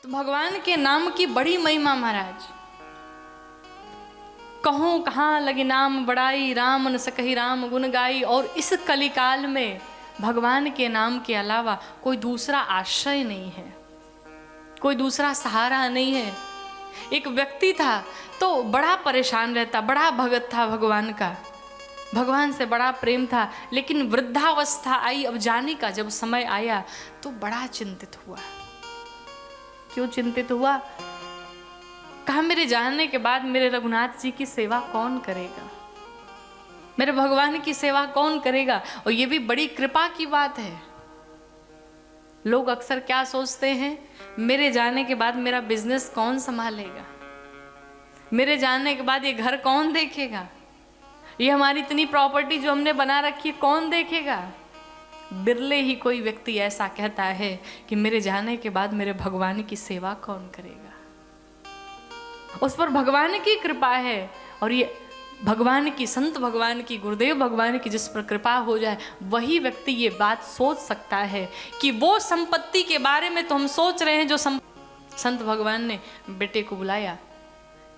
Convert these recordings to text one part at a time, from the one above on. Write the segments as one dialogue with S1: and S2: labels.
S1: तो भगवान के नाम की बड़ी महिमा महाराज। कहूँ कहाँ लगी नाम बड़ाई, राम न सकहि राम गुण गाई। और इस कलिकाल में भगवान के नाम के अलावा कोई दूसरा आश्रय नहीं है, कोई दूसरा सहारा नहीं है। एक व्यक्ति था तो बड़ा परेशान रहता, बड़ा भगत था भगवान का, भगवान से बड़ा प्रेम था, लेकिन वृद्धावस्था आई, अब जाने का जब समय आया तो बड़ा चिंतित हुआ। क्यों चिंतित हुआ? कहा मेरे जाने के बाद मेरे रघुनाथ जी की सेवा कौन करेगा, मेरे भगवान की सेवा कौन करेगा। और ये भी बड़ी कृपा की बात है। लोग अक्सर क्या सोचते हैं, मेरे जाने के बाद मेरा बिजनेस कौन संभालेगा, मेरे जाने के बाद ये घर कौन देखेगा, ये हमारी इतनी प्रॉपर्टी जो हमने बना रखी है कौन देखेगा। बिरले ही कोई व्यक्ति ऐसा कहता है कि मेरे जाने के बाद मेरे भगवान की सेवा कौन करेगा। उस पर भगवान की कृपा है, और ये भगवान की, संत भगवान की, गुरुदेव भगवान की जिस पर कृपा हो जाए वही व्यक्ति ये बात सोच सकता है कि वो संपत्ति के बारे में तो हम सोच रहे हैं जो संत भगवान ने बेटे को बुलाया,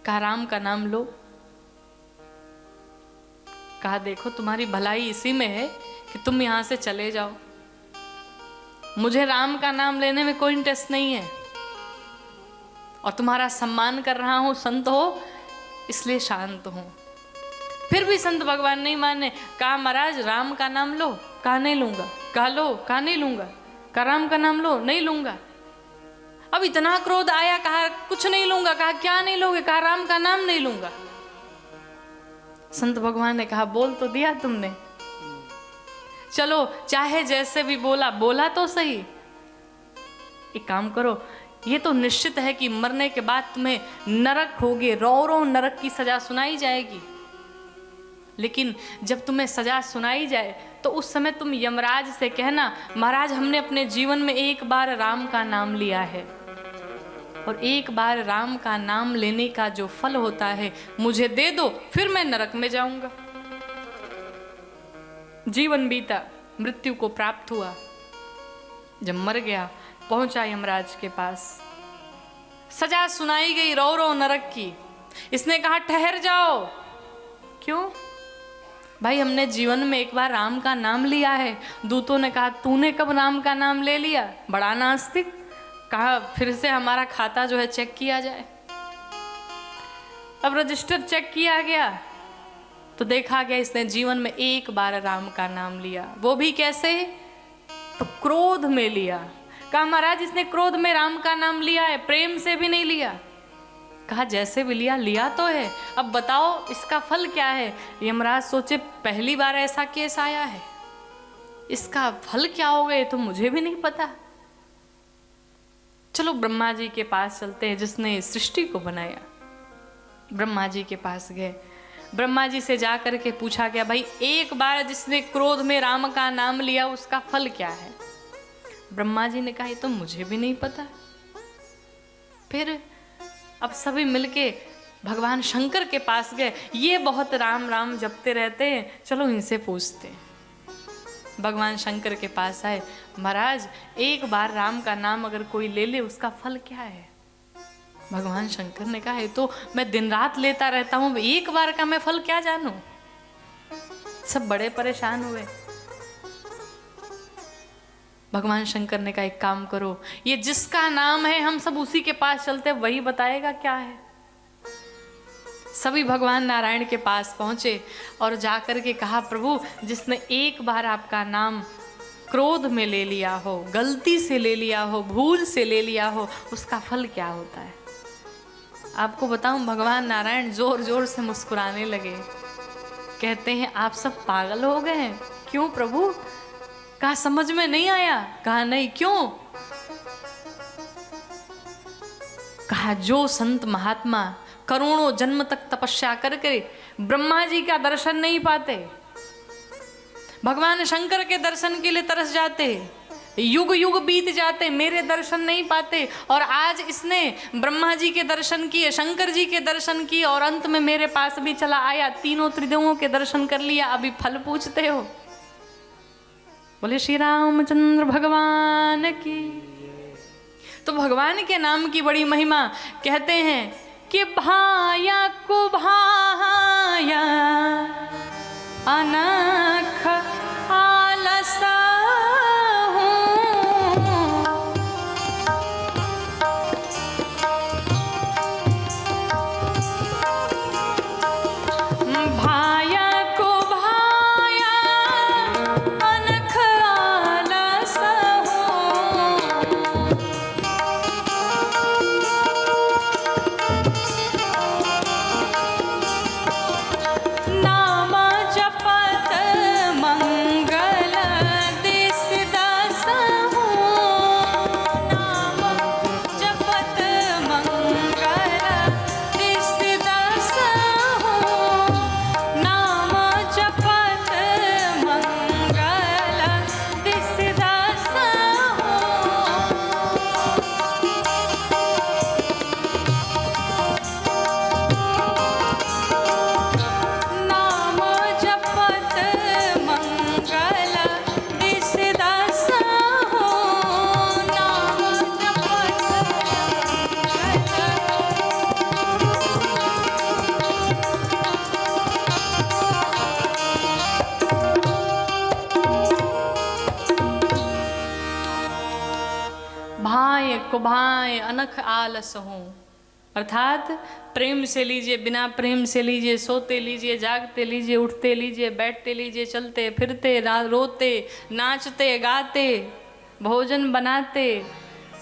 S1: कहा राम का नाम लो, कहा देखो तुम्हारी भलाई इसी में है कि तुम यहां से चले जाओ, मुझे राम का नाम लेने में कोई इंटरेस्ट नहीं है, और तुम्हारा सम्मान कर रहा हूं, संत हो इसलिए शांत हूं। फिर भी संत भगवान नहीं माने, कहा महाराज राम का नाम लो, कहा नहीं लूंगा, कहा लो, कहा नहीं लूंगा, कहा राम का नाम लो, नहीं लूंगा। अब इतना क्रोध आया, कहा कुछ नहीं लूंगा, कहा क्या नहीं लोगे, कहा राम का नाम नहीं लूंगा। संत भगवान ने कहा बोल तो दिया तुमने, चलो चाहे जैसे भी बोला, बोला तो सही। एक काम करो, ये तो निश्चित है कि मरने के बाद तुम्हें नरक होगे, रो नरक की सजा सुनाई जाएगी, लेकिन जब तुम्हें सजा सुनाई जाए तो उस समय तुम यमराज से कहना महाराज हमने अपने जीवन में एक बार राम का नाम लिया है, और एक बार राम का नाम लेने का जो फल होता है मुझे दे दो, फिर मैं नरक में जाऊंगा। जीवन बीता, मृत्यु को प्राप्त हुआ, जब मर गया पहुंचा यमराज के पास, सजा सुनाई गई रो नरक की। इसने कहा ठहर जाओ। क्यों भाई, हमने जीवन में एक बार राम का नाम लिया है। दूतों ने कहा तूने कब राम का नाम ले लिया, बड़ा नास्तिक। कहा फिर से हमारा खाता जो है चेक किया जाए। अब रजिस्टर चेक किया गया तो देखा गया इसने जीवन में एक बार राम का नाम लिया, वो भी कैसे, तो क्रोध में लिया। कहा महाराज इसने क्रोध में राम का नाम लिया है, प्रेम से भी नहीं लिया। कहा जैसे भी लिया, लिया तो है, अब बताओ इसका फल क्या है। यमराज सोचे पहली बार ऐसा केस आया है, इसका फल क्या होगा ये तो मुझे भी नहीं पता। चलो ब्रह्मा जी के पास चलते हैं जिसने सृष्टि को बनाया। ब्रह्मा जी के पास गए, ब्रह्मा जी से जा करके पूछा गया भाई एक बार जिसने क्रोध में राम का नाम लिया उसका फल क्या है। ब्रह्मा जी ने कहा ये तो मुझे भी नहीं पता। फिर अब सभी मिलके भगवान शंकर के पास गए, ये बहुत राम राम जपते रहते हैं, चलो इनसे पूछते हैं। भगवान शंकर के पास आए, महाराज एक बार राम का नाम अगर कोई ले ले उसका फल क्या है। भगवान शंकर ने कहा है तो मैं दिन रात लेता रहता हूं, एक बार का मैं फल क्या जानूं। सब बड़े परेशान हुए। भगवान शंकर ने कहा एक काम करो, ये जिसका नाम है हम सब उसी के पास चलते, वही बताएगा क्या है। सभी भगवान नारायण के पास पहुंचे और जाकर के कहा प्रभु जिसने एक बार आपका नाम क्रोध में ले लिया हो, गलती से ले लिया हो, भूल से ले लिया हो, उसका फल क्या होता है। आपको बताऊं भगवान नारायण जोर जोर से मुस्कुराने लगे। कहते हैं आप सब पागल हो गए हैं। क्यों प्रभु? कहा समझ में नहीं आया। कहा नहीं, क्यों? कहा जो संत महात्मा करोड़ों जन्म तक तपस्या करके ब्रह्मा जी का दर्शन नहीं पाते, भगवान शंकर के दर्शन के लिए तरस जाते, युग युग बीत जाते, मेरे दर्शन नहीं पाते, और आज इसने ब्रह्मा जी के दर्शन किए, शंकर जी के दर्शन किए, और अंत में मेरे पास भी चला आया, तीनों त्रिदेवों के दर्शन कर लिया, अभी फल पूछते हो। बोले श्री रामचंद्र भगवान की। तो भगवान के नाम की बड़ी महिमा। कहते हैं कि भाया को भाया अनख आलसा कुभाए अनख आलस हूँ, अर्थात प्रेम से लीजिए, बिना प्रेम से लीजिए, सोते लीजिए, जागते लीजिए, उठते लीजिए, बैठते लीजिए, चलते फिरते, रोते, नाचते गाते, भोजन बनाते,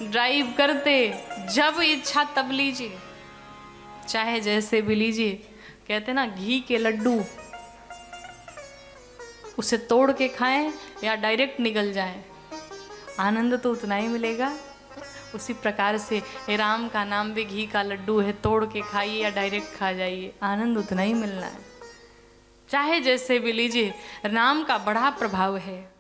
S1: ड्राइव करते, जब इच्छा तब लीजिए, चाहे जैसे भी लीजिए। कहते ना घी के लड्डू, उसे तोड़ के खाएं या डायरेक्ट निगल जाए, आनंद तो उतना ही मिलेगा। उसी प्रकार से राम का नाम भी घी का लड्डू है, तोड़ के खाइए या डायरेक्ट खा जाइए, आनंद उतना ही मिलना है। चाहे जैसे भी लीजिए, नाम का बड़ा प्रभाव है।